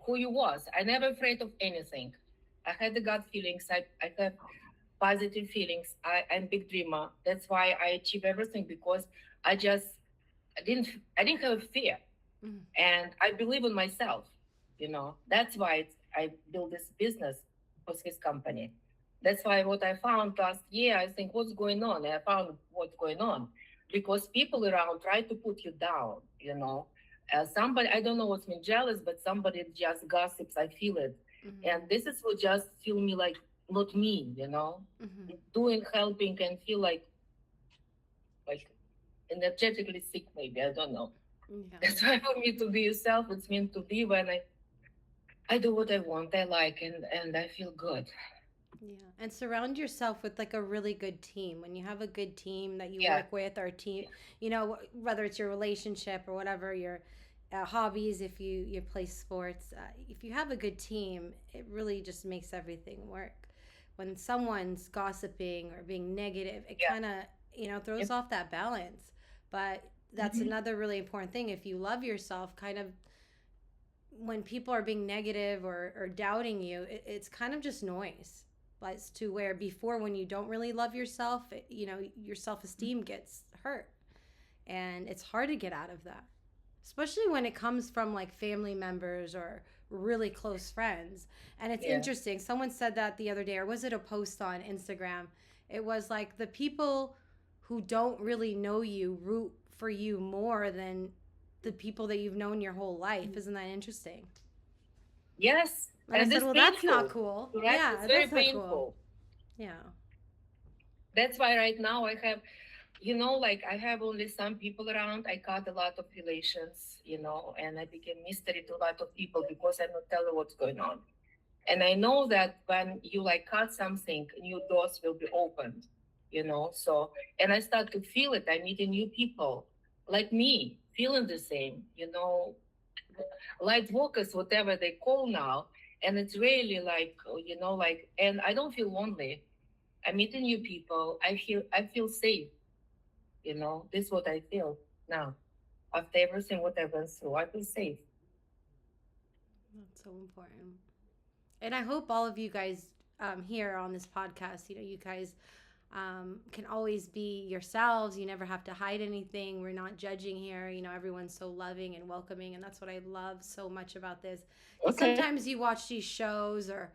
Who you was. I never afraid of anything. I had the gut feelings. I have positive feelings. I'm big dreamer. That's why I achieve everything, because I didn't have fear. Mm-hmm. And I believe in myself. That's why I built this business for his company. That's why what I found last year, I think, what's going on? I found what's going on, because people around try to put you down. Somebody, I don't know what's been jealous, but somebody just gossips. I feel it. Mm-hmm. And this is what just feel me like not me, Mm-hmm. doing, helping, and feel like energetically sick, maybe. I don't know. Yeah. That's why for me to be yourself, it's meant to be when I do what I want, I like, and I feel good. Yeah, and surround yourself with like a really good team. When you have a good team that you Yeah. work with, or team, whether it's your relationship or whatever your hobbies, if you play sports, if you have a good team, it really just makes everything work. When someone's gossiping or being negative, it Yeah. kind of throws Yep. off that balance. But that's Mhm. another really important thing. If you love yourself, kind of, when people are being negative or doubting you, it's kind of just noise. As to where before, when you don't really love yourself, your self-esteem gets hurt, and it's hard to get out of that, especially when it comes from like family members or really close friends. And it's Yeah. interesting, someone said that the other day, or was it a post on Instagram? It was like, the people who don't really know you root for you more than the people that you've known your whole life. Isn't that interesting? Yes. And I said, it's well, that's not painful, cool. right? Yeah, It's very that's not painful. cool. Yeah. That's why right now I have, like I have only some people around. I cut a lot of relations, and I became mystery to a lot of people because I'm not telling what's going on. And I know that when you like cut something, new doors will be opened, So, and I start to feel it. I'm meeting new people like me, feeling the same, light workers, whatever they call now. And it's really like, and I don't feel lonely. I'm meeting new people. I feel safe. This is what I feel now. After everything what I went through, I feel safe. That's so important. And I hope all of you guys here on this podcast, you guys can always be yourselves. You never have to hide anything. We're not judging here. Everyone's so loving and welcoming. And that's what I love so much about this. Okay. Sometimes you watch these shows, or,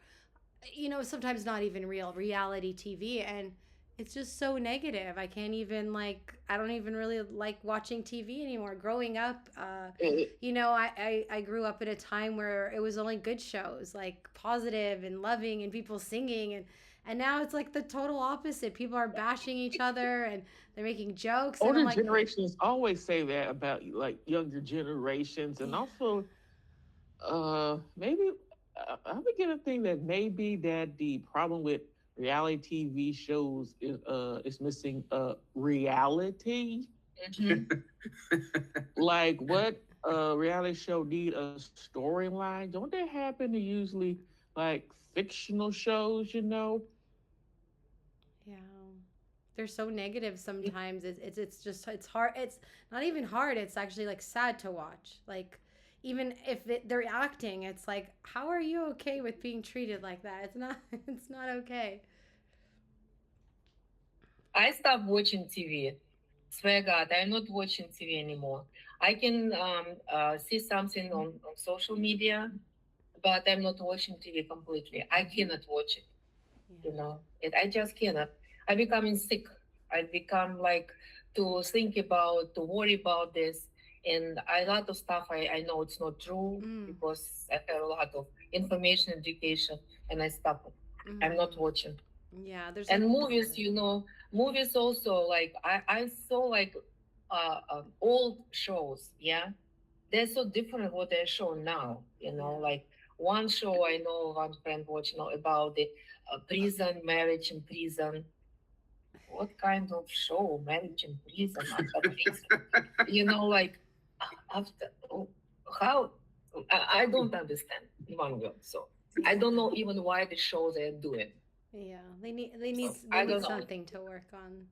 sometimes not even reality TV, and it's just so negative. I can't even I don't even really like watching TV anymore. Growing up, I grew up at a time where it was only good shows, like positive and loving and people singing, and now it's like the total opposite. People are bashing each other and they're making jokes. And Older I'm like, generations always say that about like younger generations, and Yeah. also, maybe I begin to think that maybe that the problem with reality TV shows is missing reality. Mhm. Like, what reality show need a storyline? Don't they happen to usually like fictional shows? yeah, they're so negative sometimes. It's just, it's hard. It's not even hard. It's actually like sad to watch. Like, even if they're acting, it's like, how are you okay with being treated like that? It's not. It's not okay. I stopped watching TV. Swear God, I'm not watching TV anymore. I can see something on social media, but I'm not watching TV completely. I cannot watch it. Yeah. I just cannot. I becoming sick. I become like to think about, to worry about this, and a lot of stuff I know it's not true Mm. because I have a lot of information, education, and I stop it. I'm not watching. Yeah, there's And like movies, movies also, like I saw like old shows, yeah, they're so different what they show now, Yeah. like one show I know, one friend watched, about the prison, marriage in prison. What kind of show, marriage in prison, after prison? Like after how I don't understand manga, so I don't know even why the show they're doing. Yeah, they I need don't know. something to work on.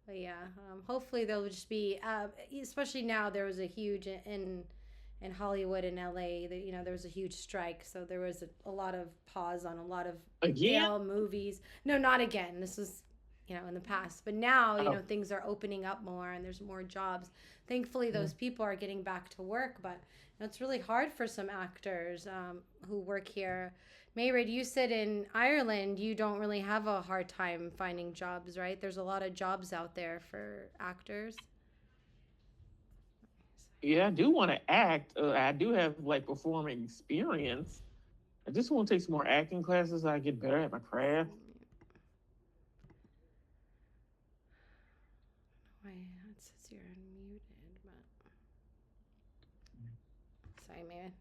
But yeah, hopefully they'll just be, especially now there was a huge in Hollywood and LA. That there was a huge strike, so there was a lot of pause on a lot of Again? fail movies. No, not again. This was in the past, but now Oh. things are opening up more and there's more jobs. Thankfully, those people are getting back to work, but it's really hard for some actors who work here. Mayred, you said in Ireland you don't really have a hard time finding jobs, right? There's a lot of jobs out there for actors. Yeah, I do want to act. I do have like performing experience. I just want to take some more acting classes so I get better at my craft. Wait, it says you're unmuted, but sorry, man.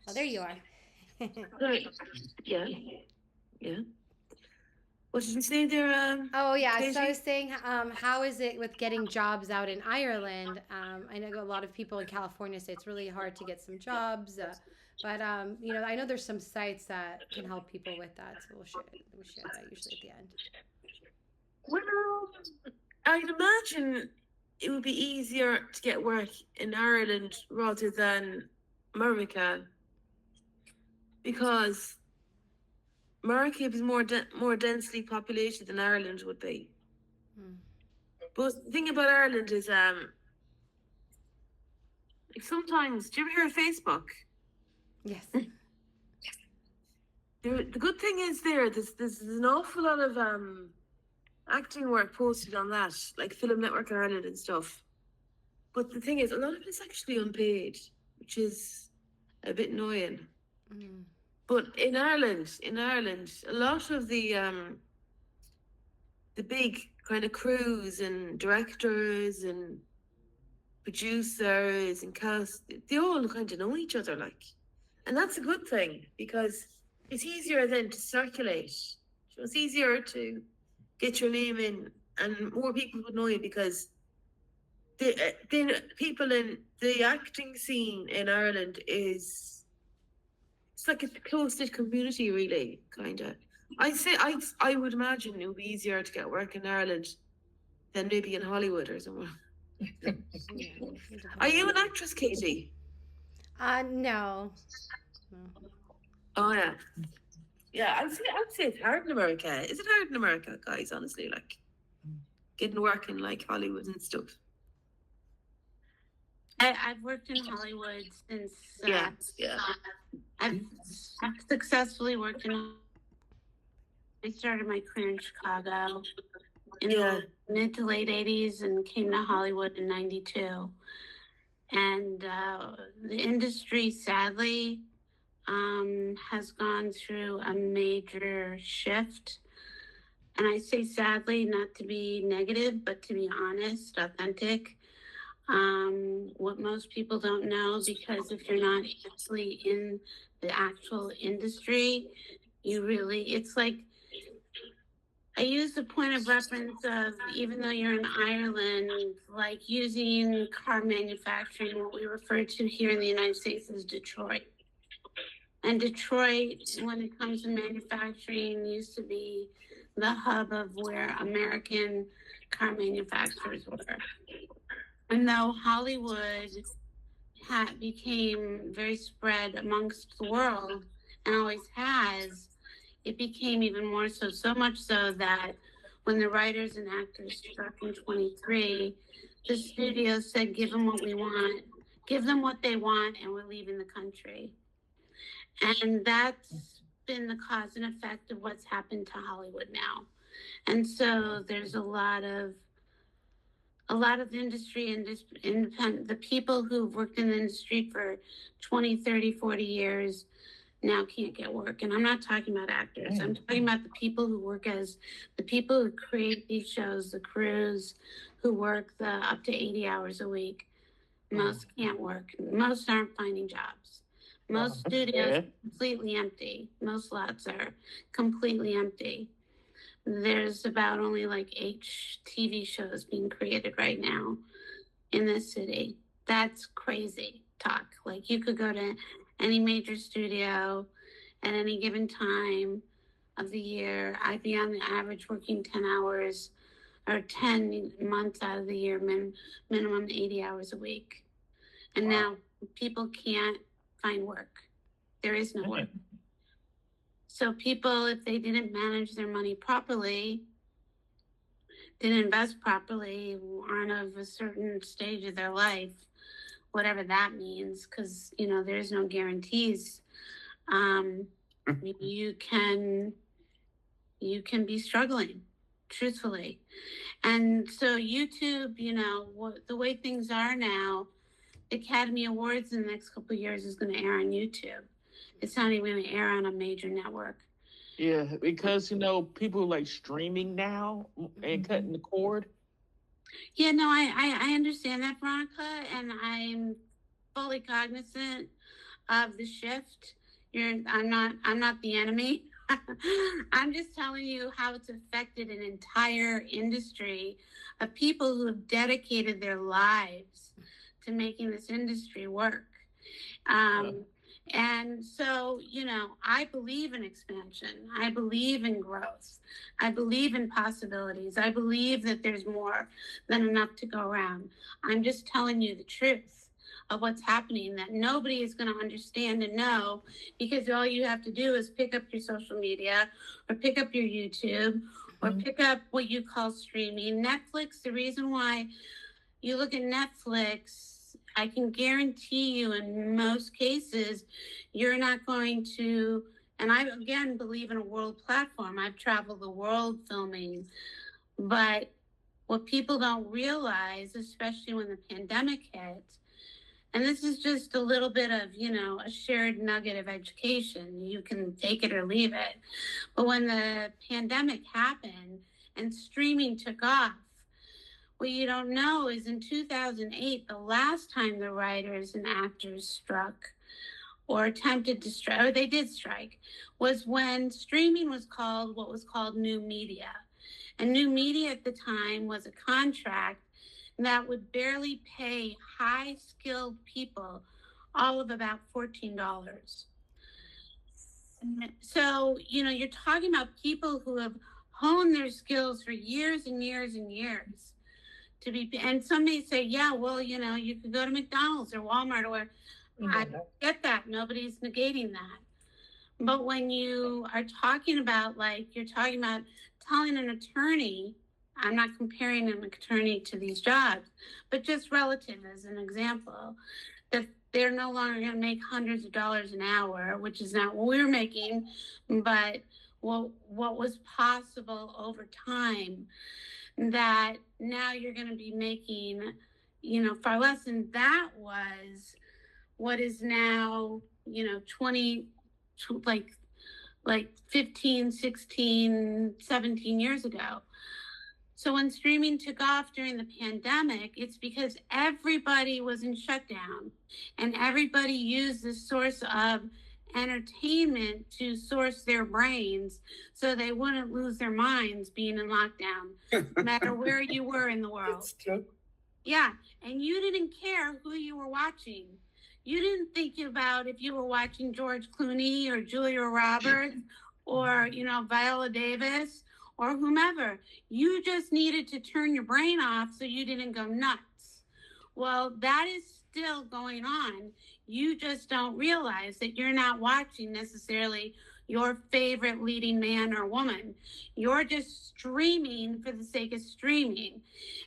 Oh, there you are. Right. Yeah. Yeah. What did you say there? Oh yeah, so I Katie? was saying, how is it with getting jobs out in Ireland? I know a lot of people in California say it's really hard to get some jobs, but I know there's some sites that can help people with that. So we share that usually at the end. Well, I'd imagine it would be easier to get work in Ireland rather than America, because America is more densely populated than Ireland would be. Hmm. But the thing about Ireland is, like sometimes, do you ever hear of Facebook? Yes. The good thing is there's an awful lot of acting work posted on that, like Film Network Ireland and stuff. But the thing is, a lot of it's actually unpaid, which is a bit annoying. Mm. But in Ireland, a lot of the big kind of crews and directors and producers and cast, they all kind of know each other, like, and that's a good thing because it's easier then to circulate. So it's easier to get your name in, and more people would know you because the people in the acting scene in Ireland it's like a close-knit community, really, kind of. I would imagine it would be easier to get work in Ireland than maybe in Hollywood or somewhere. Yeah, Are you an actress, Katie? No. Oh yeah, yeah. I'd say it's hard in America. Is it hard in America, guys? Honestly, like getting work in like Hollywood and stuff. I've worked in Hollywood since. Yeah. I've successfully worked in. I started my career in Chicago in the mid to late 80s and came to Hollywood in 92. And the industry, sadly, has gone through a major shift. And I say sadly, not to be negative, but to be honest, authentic. What most people don't know, because if you're not actually in the actual industry, it's like, I use the point of reference of, even though you're in Ireland, like using car manufacturing, what we refer to here in the United States as Detroit. And Detroit, when it comes to manufacturing, used to be the hub of where American car manufacturers were. And though Hollywood became very spread amongst the world and always has, it became even more so much so that when the writers and actors struck in 23, the studio said, give them what we want, give them what they want, and we're leaving the country. And that's been the cause and effect of what's happened to Hollywood now. And so there's a lot of industry and independent, the people who've worked in the industry for 20, 30, 40 years now can't get work. And I'm not talking about actors. I'm talking about the people who work as the people who create these shows, the crews who work the up to 80 hours a week. Most can't work. Most aren't finding jobs. Most studios are completely empty. Most lots are completely empty. There's about only like 8 TV shows being created right now in this city. That's crazy talk. Like you could go to any major studio at any given time of the year. I'd be on the average working 10 hours or 10 months out of the year, minimum 80 hours a week. And now people can't find work. There is no work. So people, if they didn't manage their money properly, didn't invest properly, aren't of a certain stage of their life, whatever that means, because there's no guarantees. You can be struggling, truthfully. And so YouTube, the way things are now, the Academy Awards in the next couple of years is going to air on YouTube. It's not even going to air on a major network. Yeah, because people like streaming now and cutting the cord. Yeah, no, I understand that, Veronica, and I'm fully cognizant of the shift. I'm not the enemy. I'm just telling you how it's affected an entire industry of people who have dedicated their lives to making this industry work. And so, I believe in expansion. I believe in growth. I believe in possibilities. I believe that there's more than enough to go around. I'm just telling you the truth of what's happening that nobody is going to understand and know, because all you have to do is pick up your social media or pick up your YouTube or pick up what you call streaming. Netflix, the reason why you look at Netflix, I can guarantee you in most cases, you're not going to, and I again believe in a world platform. I've traveled the world filming, but what people don't realize, especially when the pandemic hit, and this is just a little bit of, a shared nugget of education. You can take it or leave it. But when the pandemic happened and streaming took off, what you don't know is in 2008, the last time the writers and actors struck or attempted to strike, or they did strike, was when streaming was called what was called new media. And new media at the time was a contract that would barely pay high-skilled people all of about $14. So, you're talking about people who have honed their skills for years and years and years. And some may say, yeah, well, you could go to McDonald's or Walmart, or I get that. Nobody's negating that. But when you are talking about, you're talking about telling an attorney, I'm not comparing an attorney to these jobs, but just relative as an example, that they're no longer going to make hundreds of dollars an hour, which is not what we're making, but what was possible over time, that now you're going to be making, far less. And that was what is now, 20, like 15, 16, 17 years ago. So when streaming took off during the pandemic, it's because everybody was in shutdown and everybody used the source of entertainment to source their brains so they wouldn't lose their minds being in lockdown, no matter where you were in the world. That's true. Yeah, and you didn't care who you were watching. You didn't think about if you were watching George Clooney or Julia Roberts or, Viola Davis or whomever. You just needed to turn your brain off so you didn't go nuts. Well, that is still going on. You just don't realize that you're not watching necessarily your favorite leading man or woman. You're just streaming for the sake of streaming.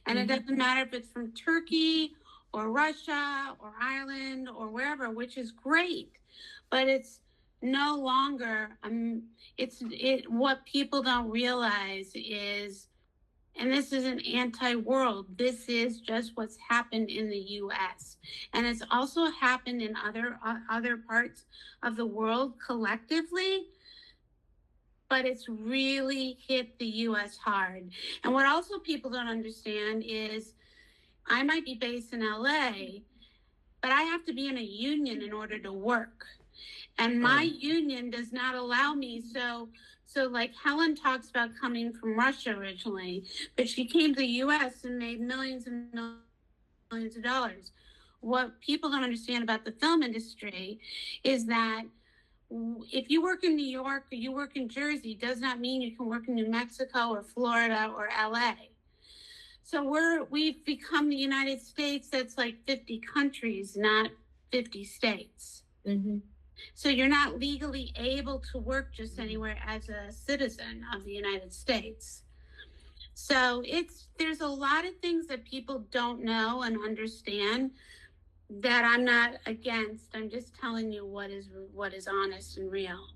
And it doesn't matter if it's from Turkey or Russia or Ireland or wherever, which is great. But it's no longer, what people don't realize is, and this isn't anti-world, this is just what's happened in the U.S. And it's also happened in other parts of the world collectively, but it's really hit the U.S. hard. And what also people don't understand is, I might be based in L.A., but I have to be in a union in order to work. And my union does not allow me. So like Helen talks about coming from Russia originally, but she came to the U.S. and made millions and millions of dollars. what people don't understand about the film industry is that if you work in New York or you work in Jersey, does not mean you can work in New Mexico or Florida or LA. So we've become the United States that's like 50 countries, not 50 states. Mm-hmm. So you're not legally able to work just anywhere as a citizen of the United States. So there's a lot of things that people don't know and understand that I'm not against. I'm just telling you what is honest and real,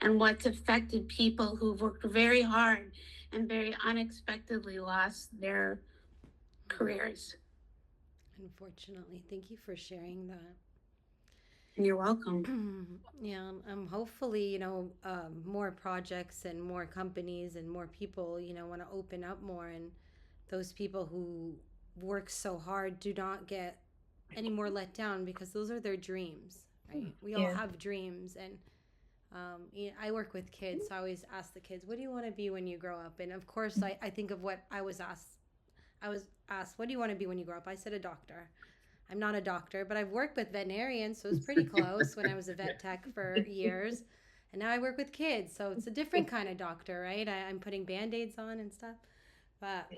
and what's affected people who've worked very hard and very unexpectedly lost their careers. Unfortunately, thank you for sharing that. You're welcome. Yeah, hopefully, more projects and more companies and more people, want to open up more, and those people who work so hard do not get any more let down, because those are their dreams, right? We all have dreams, and I work with kids, so I always ask the kids, what do you want to be when you grow up? And of course, I think of what I was asked. I was asked, what do you want to be when you grow up? I said a doctor. I'm not a doctor, but I've worked with veterinarians, so it's pretty close when I was a vet tech for years. And now I work with kids, so it's a different kind of doctor, right? I'm putting Band-Aids on and stuff. But